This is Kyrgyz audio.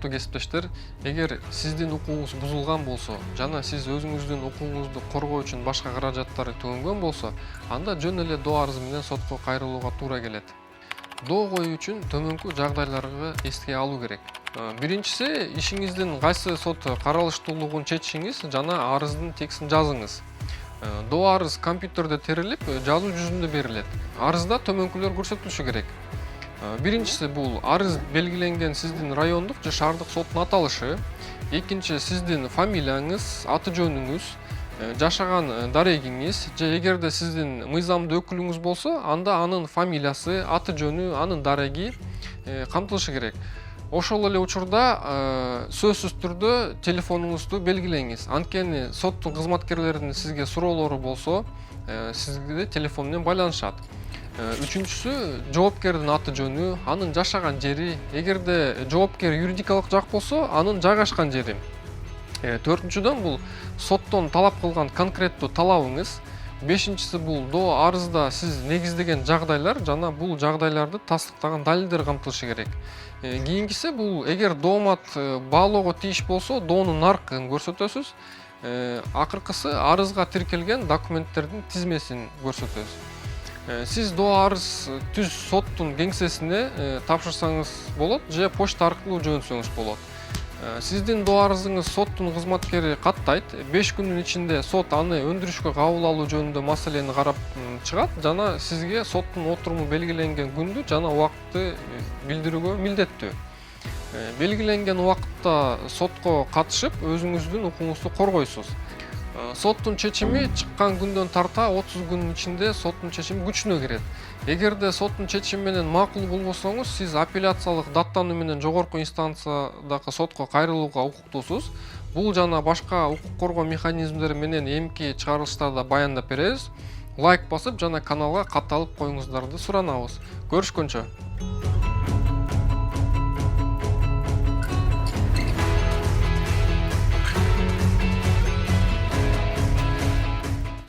урматтуу кесиптештер, эгер сиздин укугуңуз бузулган болсо жана сиз өзүңүздүн укугуңузду коргоо үчүн башка каражаттар төлөнгөн болсо, анда жөн эле доо арызы менен сотко кайрылууга туура келет. Доо коюу үчүн төмөнкү жагдайларды эске алуу керек. Биринчиси, ишиңиздин кайсы сот каралыштуулугун чечишиңиз жана арыздын текстин жазыңыз. Доо арыз компьютерде терилип, жазуу жүзүндө берилет. Арызда төмөнкүлөр көрсөтүлүшү керек. Биринчиси бул арыз белгиленген сиздин райондук же шаардык соттун аталышы. Экинчи, сиздин фамилияңыз, аты жөнүңүз, жашаган дарегиңиз же эгерде сиздин мыйзамдуу өкүлүңүз болсо, анда анын фамилиясы, аты жөнү, анын дареги камтылышы керек. Ошол эле учурда сөзсүз түрдө телефонуңузду белгилеңиз. Анткени соттун кызматкерлеринин сизге суроолору болсо, сизге телефон менен байланышат. Үчүнчүсү, жоопкердин аты жөнү, анын жашаган жери, эгерде жоопкер юридикалык жак болсо, анын жайгашкан жери. Төртүнчүдөн, бул соттон талап кылган конкреттүү талабыңыз. Бешинчиси, бул доо арызда сиз негиздеген жагдайлар жана бул жагдайларды тастыктаган далилдер камтылышы керек. Кийинкиси, бул эгер доомат баалоого тийиш болсо, доонун наркын көрсөтөсүз. Акыркысы, арызга тиркелген документтердин тизмесин көрсөтөсүз. Сиз доо арыз түз соттун кеңсесине тапшырсаңыз болот же почта аркылуу жөнөтсөңүз болот. Сиздин доо арызыңыз соттун кызматкери каттайт. 5 күндүн ичинде сот аны өндүрүшкө кабыл алуу жөнүндө маселени карап чыгат жана сизге соттун отуруму белгиленген күндү жана убакытты билдирүүгө милдеттүү. Белгиленген убакытта сотко катышып, өзүңүздүн укугуңузду коргойсуз. Соттун чечими чыккан күндөн тарта 30 күнүн ичинде соттун чечими күчүнө кирет. Эгерде соттун чечими менен макул болбосоңуз, сиз апелляциялык даттануу менен жогорку инстанциядагы сотко кайрылууга укуктуусуз. Бул жана башка укук коргоо механизмдери менен эмки чыгарылыштарда баяндап беребиз. Лайк басып жана каналга катталып коюңуздарды суранабыз. Көрүшкөнчө.